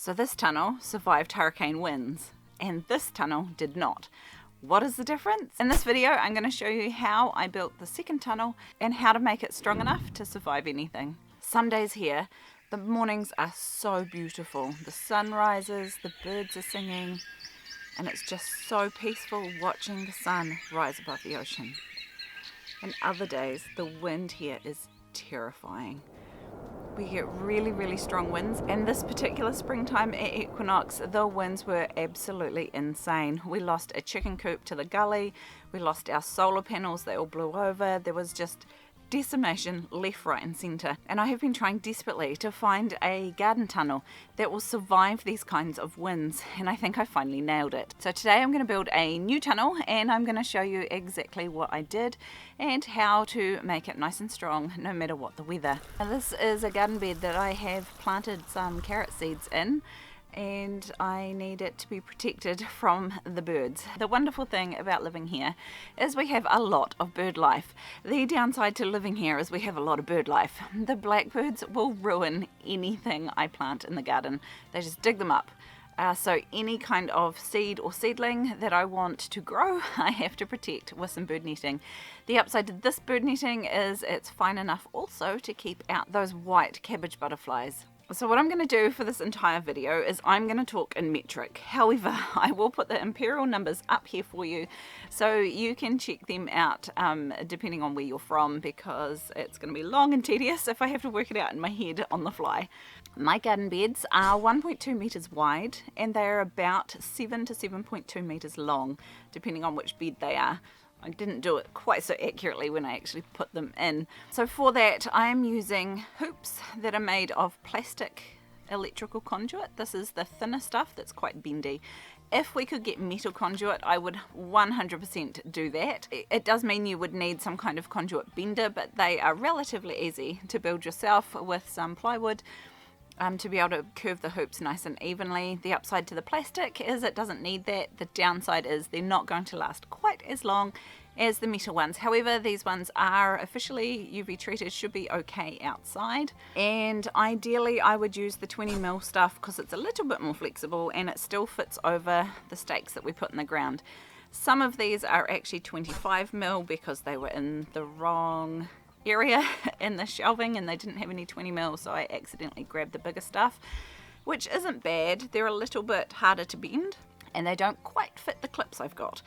So this tunnel survived hurricane winds, and this tunnel did not. What is the difference? In this video, I'm going to show you how I built the second tunnel and how to make it strong enough to survive anything. Some days here, the mornings are so beautiful. The sun rises, the birds are singing, and it's just so peaceful watching the sun rise above the ocean. And other days, the wind here is terrifying. We get really strong winds, and this particular springtime at equinox, the winds were absolutely insane. We lost a chicken coop to the gully, we lost our solar panels, they all blew over. There was just decimation left, right and centre, and I have been trying desperately to find a garden tunnel that will survive these kinds of winds, and I think I finally nailed it. So today I'm going to build a new tunnel, and I'm going to show you exactly what I did and how to make it nice and strong no matter what the weather. Now, this is a garden bed that I have planted some carrot seeds in, and I need it to be protected from the birds. The wonderful thing about living here is we have a lot of bird life. The downside to living here is we have a lot of bird life. The blackbirds will ruin anything I plant in the garden. They just dig them up. So any kind of seed or seedling that I want to grow, I have to protect with some bird netting. The upside to this bird netting is it's fine enough also to keep out those white cabbage butterflies. So what I'm going to do for this entire video is I'm going to talk in metric. However, I will put the imperial numbers up here for you so you can check them out depending on where you're from, because it's going to be long and tedious if I have to work it out in my head on the fly. My garden beds are 1.2 meters wide, and they're about 7 to 7.2 meters long, depending on which bed they are. I didn't do it quite so accurately when I actually put them in. So for that, I am using hoops that are made of plastic electrical conduit. This is the thinner stuff that's quite bendy. If we could get metal conduit, I would 100% do that. It does mean you would need some kind of conduit bender, but they are relatively easy to build yourself with some plywood. To be able to curve the hoops nice and evenly. The upside to the plastic is it doesn't need that. The downside is they're not going to last quite as long as the metal ones. However, these ones are officially UV treated, should be okay outside. And ideally I would use the 20mm stuff because it's a little bit more flexible and it still fits over the stakes that we put in the ground. Some of these are actually 25mm because they were in the wrong area in the shelving and they didn't have any 20mm, so I accidentally grabbed the bigger stuff, which isn't bad. They're a little bit harder to bend and they don't quite fit the clips I've got,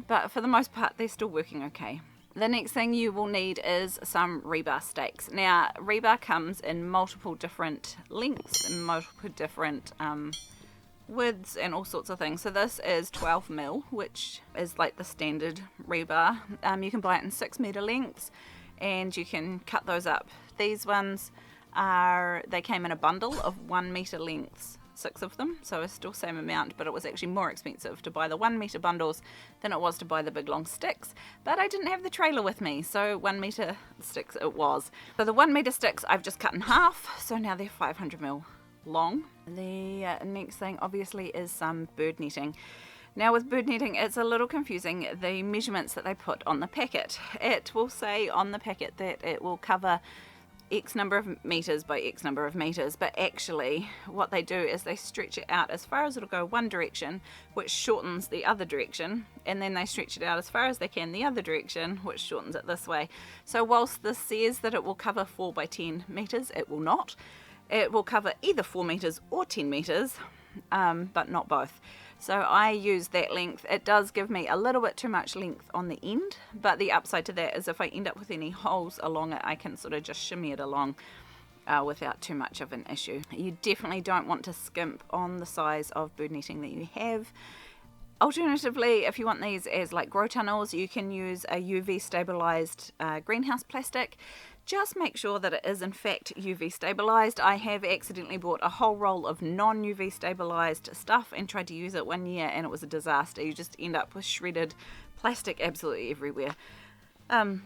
but for the most part they're still working okay. The next thing you will need is some rebar stakes. Now rebar comes in multiple different lengths and multiple different widths and all sorts of things. So this is 12mm, which is like the standard rebar. You can buy it in 6 meter lengths and you can cut those up. These ones they came in a bundle of 1 meter lengths, 6 of them, so it's still same amount, but it was actually more expensive to buy the 1 meter bundles than it was to buy the big long sticks. But I didn't have the trailer with me, so 1 meter sticks it was. So the 1 meter sticks I've just cut in half, so now they're 500mm long. The next thing obviously is some bird netting. Now with bird netting, it's a little confusing, the measurements that they put on the packet. It will say on the packet that it will cover X number of meters by X number of meters, but actually what they do is they stretch it out as far as it'll go one direction, which shortens the other direction, and then they stretch it out as far as they can the other direction, which shortens it this way. So whilst this says that it will cover 4 by 10 meters, it will not. It will cover either 4 meters or 10 meters, but not both. So I use that length. It does give me a little bit too much length on the end, but the upside to that is if I end up with any holes along it, I can sort of just shimmy it along without too much of an issue. You definitely don't want to skimp on the size of bird netting that you have. Alternatively, if you want these as like grow tunnels, you can use a UV stabilized greenhouse plastic. Just make sure that it is in fact UV stabilized. I have accidentally bought a whole roll of non-UV stabilized stuff and tried to use it one year and it was a disaster. You just end up with shredded plastic absolutely everywhere.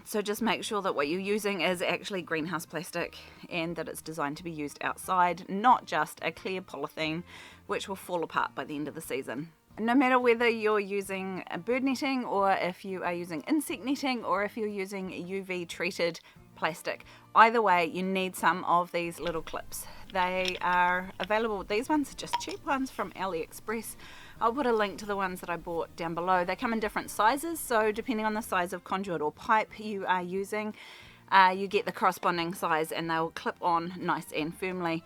So just make sure that what you're using is actually greenhouse plastic and that it's designed to be used outside, not just a clear polythene which will fall apart by the end of the season. No matter whether you're using a bird netting or if you are using insect netting or if you're using UV treated plastic, either way you need some of these little clips. They are available. These ones are just cheap ones from AliExpress. I'll put a link to the ones that I bought down below. They come in different sizes, so depending on the size of conduit or pipe you are using, you get the corresponding size and they'll clip on nice and firmly.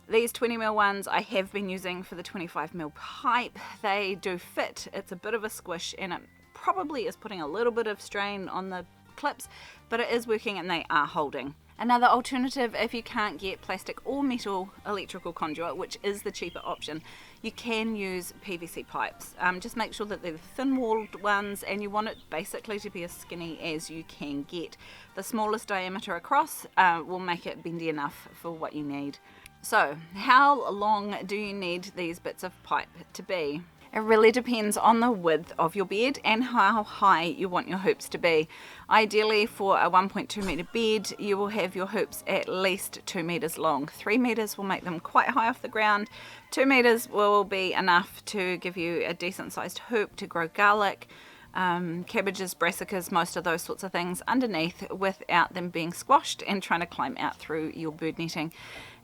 These 20mm ones I have been using for the 25mm pipe. They do fit. It's a bit of a squish and it probably is putting a little bit of strain on the clips, but it is working and they are holding. Another alternative, if you can't get plastic or metal electrical conduit, which is the cheaper option, you can use PVC pipes. Just make sure that they're the thin-walled ones, and you want it basically to be as skinny as you can get. The smallest diameter across will make it bendy enough for what you need. So, how long do you need these bits of pipe to be? It really depends on the width of your bed and how high you want your hoops to be. Ideally, for a 1.2 metre bed, you will have your hoops at least 2 metres long. 3 metres will make them quite high off the ground. 2 metres will be enough to give you a decent sized hoop to grow garlic, cabbages, brassicas, most of those sorts of things underneath without them being squashed and trying to climb out through your bird netting.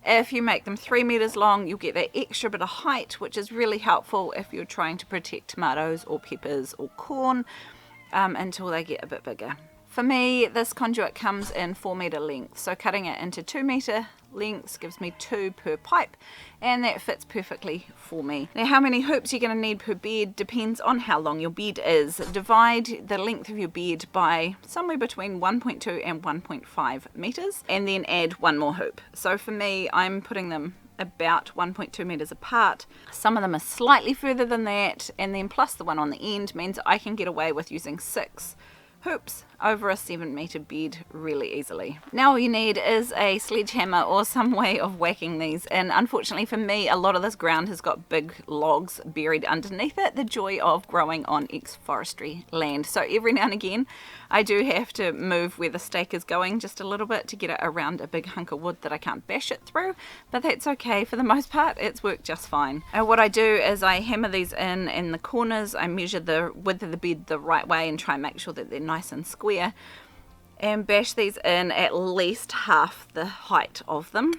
If you make them 3 metres long, you'll get that extra bit of height, which is really helpful if you're trying to protect tomatoes or peppers or corn until they get a bit bigger. For me, this conduit comes in 4 metre lengths, so cutting it into 2 metre lengths gives me 2 per pipe, and that fits perfectly for me. Now, how many hoops you're going to need per bed depends on how long your bed is. Divide the length of your bed by somewhere between 1.2 and 1.5 metres, and then add one more hoop. So for me, I'm putting them about 1.2 metres apart. Some of them are slightly further than that, and then plus the one on the end means I can get away with using 6 hoops over a 7 metre bed really easily. Now all you need is a sledgehammer or some way of whacking these, and unfortunately for me a lot of this ground has got big logs buried underneath it, the joy of growing on ex-forestry land. So every now and again I do have to move where the stake is going just a little bit to get it around a big hunk of wood that I can't bash it through, but that's okay. For the most part it's worked just fine. And what I do is I hammer these in the corners. I measure the width of the bed the right way and try and make sure that they're nice and square, and bash these in at least half the height of them.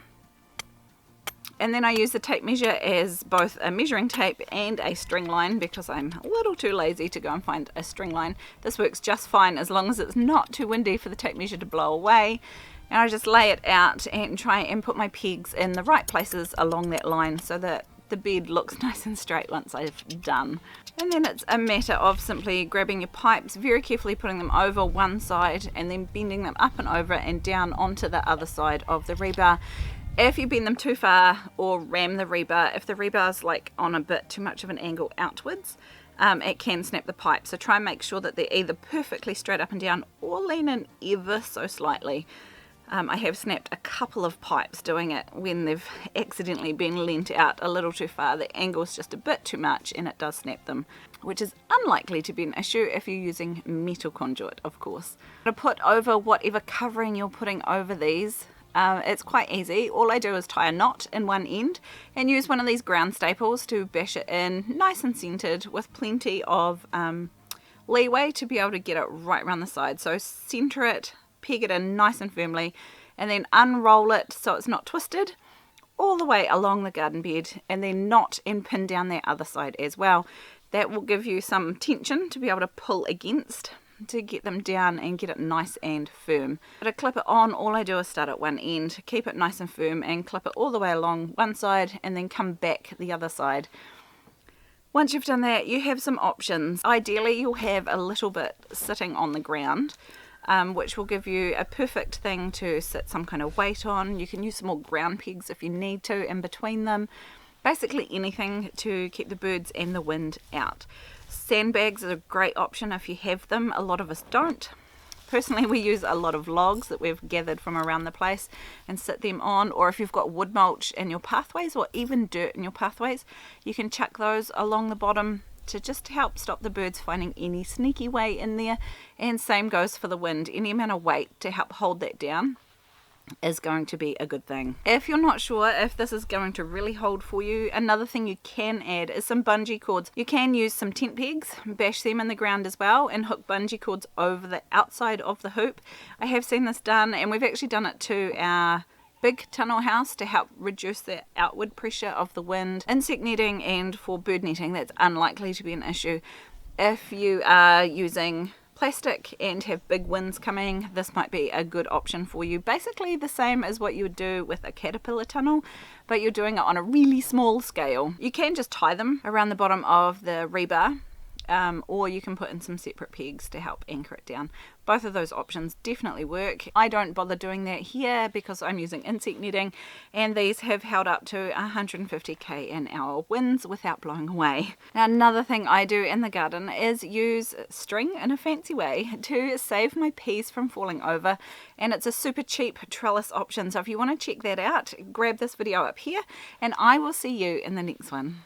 And then I use the tape measure as both a measuring tape and a string line because I'm a little too lazy to go and find a string line. This works just fine as long as it's not too windy for the tape measure to blow away. And I just lay it out and try and put my pegs in the right places along that line so that the bed looks nice and straight once I've done. And then it's a matter of simply grabbing your pipes, very carefully putting them over one side and then bending them up and over and down onto the other side of the rebar. If you bend them too far or ram the rebar, if the rebar's like on a bit too much of an angle outwards, it can snap the pipe. So try and make sure that they're either perfectly straight up and down or lean in ever so slightly. I have snapped a couple of pipes doing it when they've accidentally been leant out a little too far. The angle's just a bit too much and it does snap them, which is unlikely to be an issue if you're using metal conduit, of course. To put over whatever covering you're putting over these, it's quite easy. All I do is tie a knot in one end and use one of these ground staples to bash it in nice and centered with plenty of leeway to be able to get it right around the side. So center it, peg it in nice and firmly, and then unroll it so it's not twisted all the way along the garden bed, and then knot and pin down that other side as well. That will give you some tension to be able to pull against to get them down and get it nice and firm. To clip it on, all I do is start at one end, keep it nice and firm, and clip it all the way along one side and then come back the other side. Once you've done that, you have some options. Ideally you'll have a little bit sitting on the ground, which will give you a perfect thing to sit some kind of weight on. You can use some more ground pegs if you need to in between them. Basically anything to keep the birds and the wind out. Sandbags are a great option if you have them. A lot of us don't. Personally, we use a lot of logs that we've gathered from around the place and sit them on, or if you've got wood mulch in your pathways or even dirt in your pathways, you can chuck those along the bottom to just help stop the birds finding any sneaky way in there. And same goes for the wind. Any amount of weight to help hold that down is going to be a good thing. If you're not sure if this is going to really hold for you, another thing you can add is some bungee cords. You can use some tent pegs, bash them in the ground as well, and hook bungee cords over the outside of the hoop. I have seen this done, and we've actually done it to our big tunnel house to help reduce the outward pressure of the wind, insect netting, and for bird netting, that's unlikely to be an issue. If you are using plastic and have big winds coming, this might be a good option for you. Basically the same as what you would do with a caterpillar tunnel, but you're doing it on a really small scale. You can just tie them around the bottom of the rebar, or you can put in some separate pegs to help anchor it down. Both of those options definitely work. I don't bother doing that here because I'm using insect netting, and these have held up to 150 km/h winds without blowing away. Now, another thing I do in the garden is use string in a fancy way to save my peas from falling over, and it's a super cheap trellis option. So if you want to check that out, grab this video up here, and I will see you in the next one.